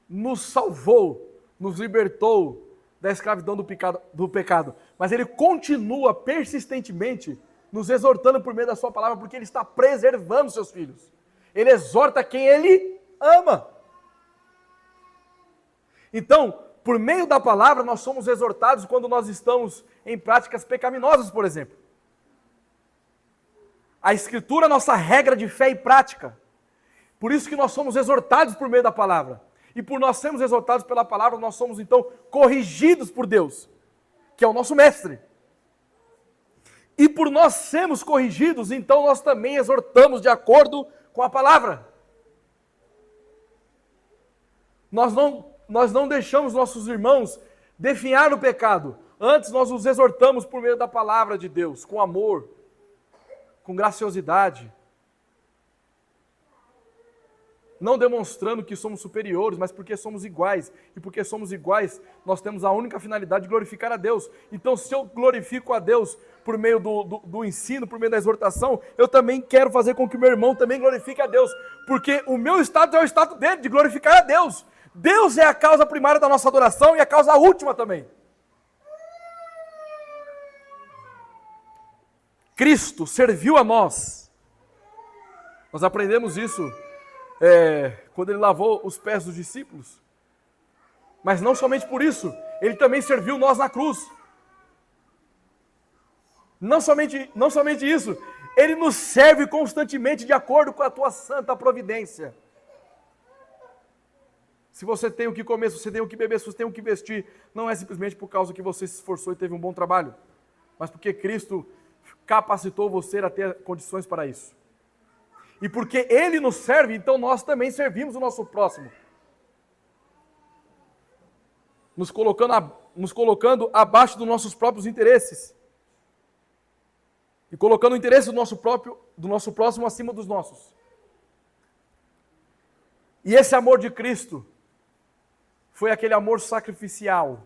nos salvou, nos libertou da escravidão do pecado, mas Ele continua persistentemente nos exortando por meio da sua palavra, porque Ele está preservando seus filhos. Ele exorta quem Ele ama. Então, por meio da palavra, nós somos exortados quando nós estamos em práticas pecaminosas, por exemplo. A Escritura é nossa regra de fé e prática. Por isso que nós somos exortados por meio da palavra. E por nós sermos exortados pela palavra, nós somos então corrigidos por Deus, que é o nosso mestre. E por nós sermos corrigidos, então nós também exortamos de acordo com a palavra. Nós não deixamos nossos irmãos definhar no pecado. Antes nós os exortamos por meio da palavra de Deus, com amor, com graciosidade. Não demonstrando que somos superiores, mas porque somos iguais. E porque somos iguais, nós temos a única finalidade de glorificar a Deus. Então, se eu glorifico a Deus por meio do ensino, por meio da exortação, eu também quero fazer com que o meu irmão também glorifique a Deus. Porque o meu status é o status dele, de glorificar a Deus. Deus é a causa primária da nossa adoração e a causa última também. Cristo serviu a nós Nós aprendemos isso quando ele lavou os pés dos discípulos. Mas não somente por isso, ele também serviu nós na cruz. Não somente isso, ele nos serve constantemente de acordo com a tua santa providência. Se você tem o que comer, se você tem o que beber, se você tem o que vestir, não é simplesmente por causa que você se esforçou e teve um bom trabalho, mas porque Cristo capacitou você a ter condições para isso. E porque Ele nos serve, então nós também servimos o nosso próximo. Nos colocando abaixo dos nossos próprios interesses. E colocando o interesse do nosso próximo acima dos nossos. E esse amor de Cristo foi aquele amor sacrificial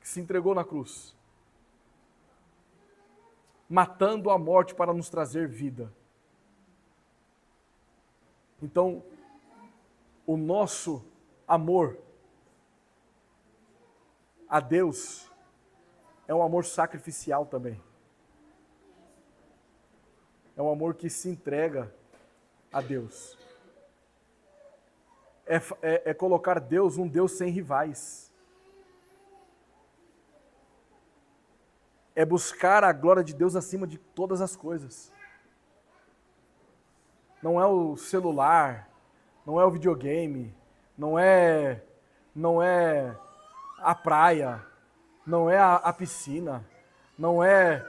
que se entregou na cruz, matando a morte para nos trazer vida. Então, o nosso amor a Deus é um amor sacrificial também. É um amor que se entrega a Deus. É colocar Deus, um Deus sem rivais. É buscar a glória de Deus acima de todas as coisas. Não é o celular, não é o videogame, não é a praia, não é a piscina, não é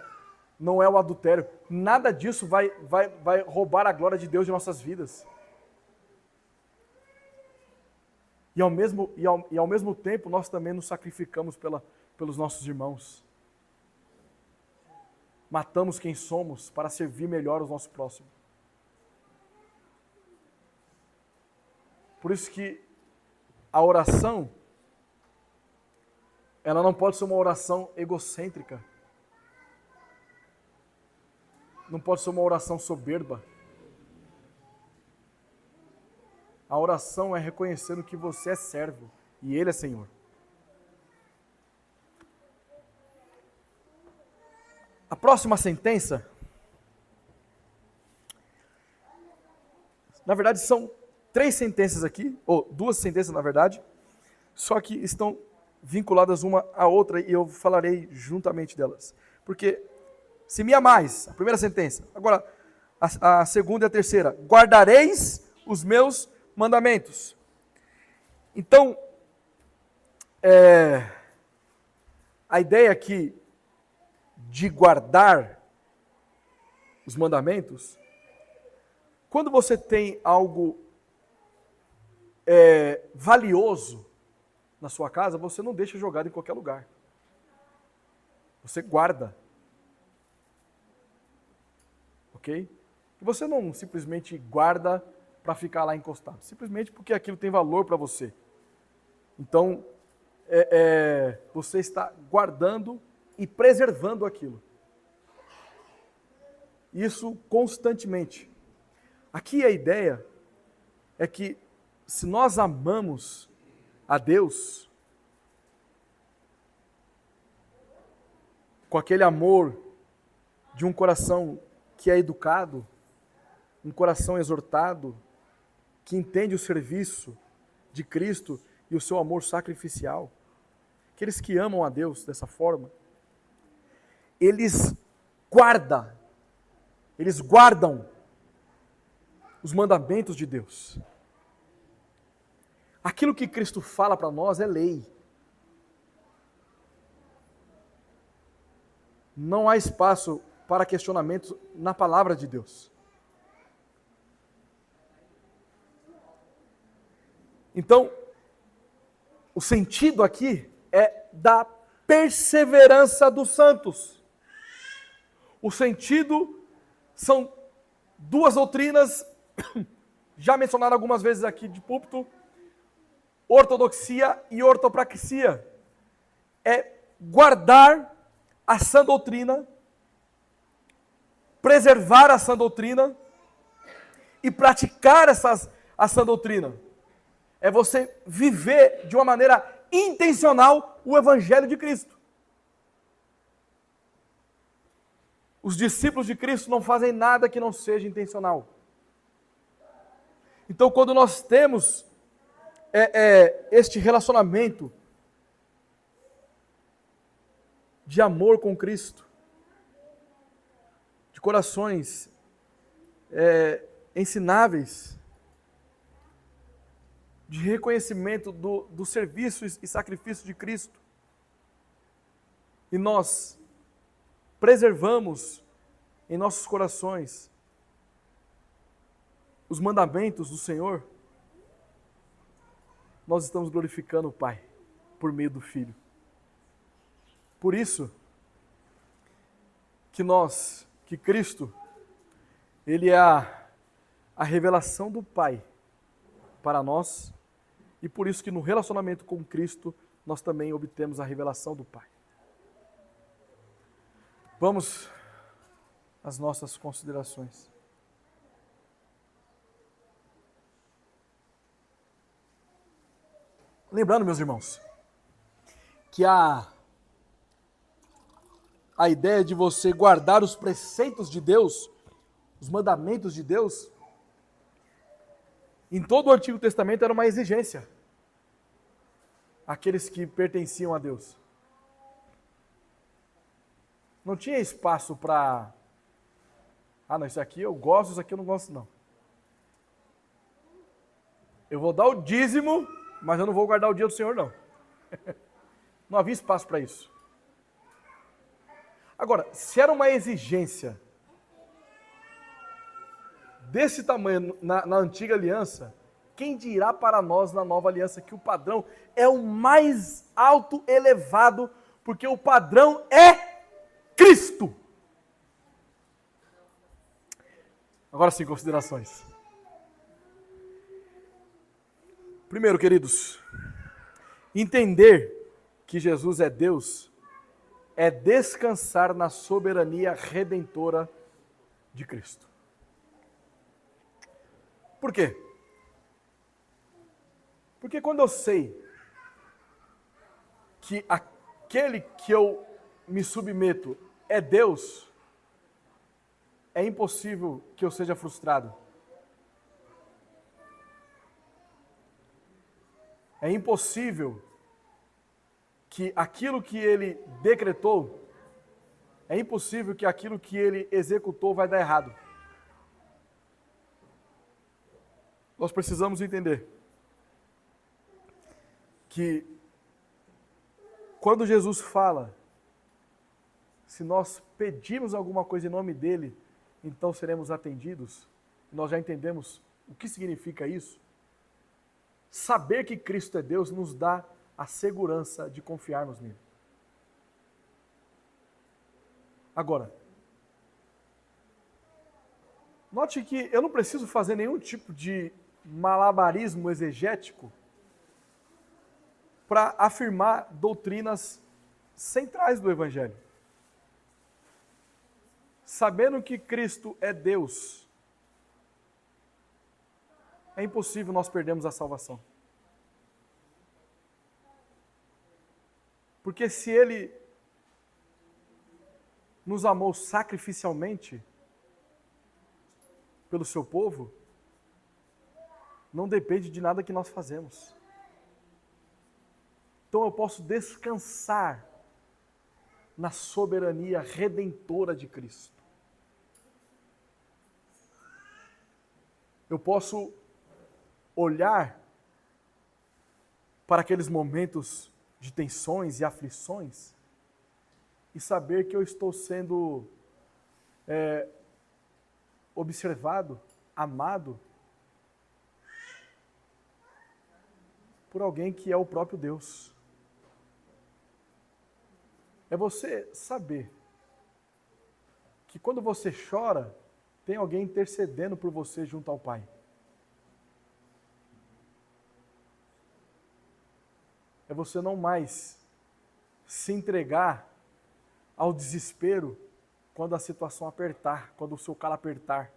o adultério. Nada disso vai roubar a glória de Deus de nossas vidas. E ao mesmo tempo, nós também nos sacrificamos pelos nossos irmãos. Matamos quem somos para servir melhor o nosso próximo. Por isso que a oração, ela não pode ser uma oração egocêntrica. Não pode ser uma oração soberba. A oração é reconhecendo que você é servo e Ele é Senhor. A próxima sentença, na verdade são 3 sentenças aqui, ou 2 sentenças na verdade, só que estão vinculadas uma à outra e eu falarei juntamente delas. Porque se me amais, a primeira sentença, agora a segunda e a terceira, guardareis os meus mandamentos. Então, a ideia aqui de guardar os mandamentos, quando você tem algo valioso na sua casa, você não deixa jogado em qualquer lugar. Você guarda. Ok? E você não simplesmente guarda para ficar lá encostado, simplesmente porque aquilo tem valor para você. Então, você está guardando e preservando aquilo. Isso constantemente. Aqui a ideia é que se nós amamos a Deus, com aquele amor de um coração que é educado, um coração exortado, que entende o serviço de Cristo e o seu amor sacrificial, aqueles que amam a Deus dessa forma, eles guardam os mandamentos de Deus. Aquilo que Cristo fala para nós é lei. Não há espaço para questionamento na palavra de Deus. Então, o sentido aqui é da perseverança dos santos. O sentido são 2 doutrinas, já mencionadas algumas vezes aqui de púlpito, ortodoxia e ortopraxia. É guardar a sã doutrina, preservar a sã doutrina e praticar a sã doutrina. É você viver de uma maneira intencional o Evangelho de Cristo. Os discípulos de Cristo não fazem nada que não seja intencional. Então, quando nós temos este relacionamento de amor com Cristo, de corações ensináveis, de reconhecimento do serviço e sacrifício de Cristo, e nós preservamos em nossos corações os mandamentos do Senhor, nós estamos glorificando o Pai por meio do Filho. Por isso que Cristo, Ele é a revelação do Pai para nós, e por isso que no relacionamento com Cristo nós também obtemos a revelação do Pai. Vamos às nossas considerações. Lembrando, meus irmãos, que a ideia de você guardar os preceitos de Deus, os mandamentos de Deus, em todo o Antigo Testamento era uma exigência. Aqueles que pertenciam a Deus. Não tinha espaço para... não, isso aqui eu gosto, isso aqui eu não gosto não. Eu vou dar o dízimo, mas eu não vou guardar o dia do Senhor não. Não havia espaço para isso. Agora, se era uma exigência desse tamanho na antiga aliança, quem dirá para nós na nova aliança que o padrão é o mais alto, elevado, porque o padrão é Cristo. Agora sim, considerações. Primeiro, queridos, entender que Jesus é Deus é descansar na soberania redentora de Cristo. Por quê? Porque quando eu sei que aquele que eu me submeto é Deus, é impossível que eu seja frustrado. É impossível que aquilo que ele decretou, é impossível que aquilo que ele executou vai dar errado. Nós precisamos entender que quando Jesus fala, se nós pedirmos alguma coisa em nome dele, então seremos atendidos, nós já entendemos o que significa isso. Saber que Cristo é Deus nos dá a segurança de confiarmos nele. Agora, note que eu não preciso fazer nenhum tipo de malabarismo exegético para afirmar doutrinas centrais do Evangelho. Sabendo que Cristo é Deus, é impossível nós perdermos a salvação. Porque se Ele nos amou sacrificialmente pelo seu povo, não depende de nada que nós fazemos. Então eu posso descansar na soberania redentora de Cristo. Eu posso olhar para aqueles momentos de tensões e aflições e saber que eu estou sendo observado, amado por alguém que é o próprio Deus. É você saber que quando você chora, tem alguém intercedendo por você junto ao Pai. É você não mais se entregar ao desespero quando a situação apertar, quando o seu calo apertar.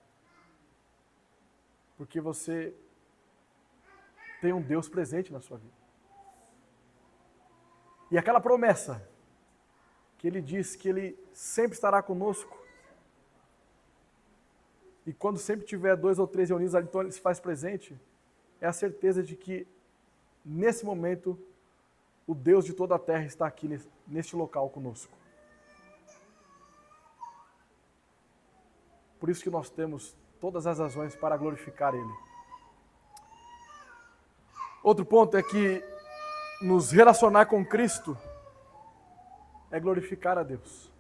Porque você tem um Deus presente na sua vida. E aquela promessa que Ele diz que Ele sempre estará conosco, e quando sempre tiver 2 ou 3 reunidos, então ele se faz presente, é a certeza de que, nesse momento, o Deus de toda a terra está aqui neste local conosco. Por isso que nós temos todas as razões para glorificar Ele. Outro ponto é que nos relacionar com Cristo é glorificar a Deus.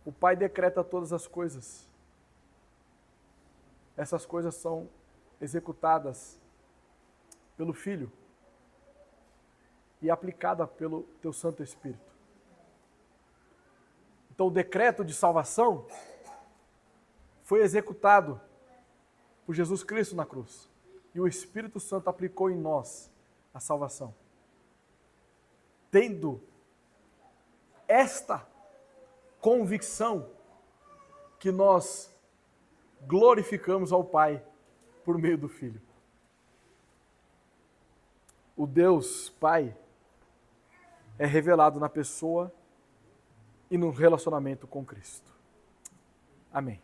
O Pai decreta todas as coisas. Essas coisas são executadas pelo Filho e aplicada pelo Teu Santo Espírito. Então o decreto de salvação foi executado por Jesus Cristo na cruz. E o Espírito Santo aplicou em nós a salvação. Tendo esta convicção que nós glorificamos ao Pai por meio do Filho. O Deus Pai é revelado na pessoa e no relacionamento com Cristo. Amém.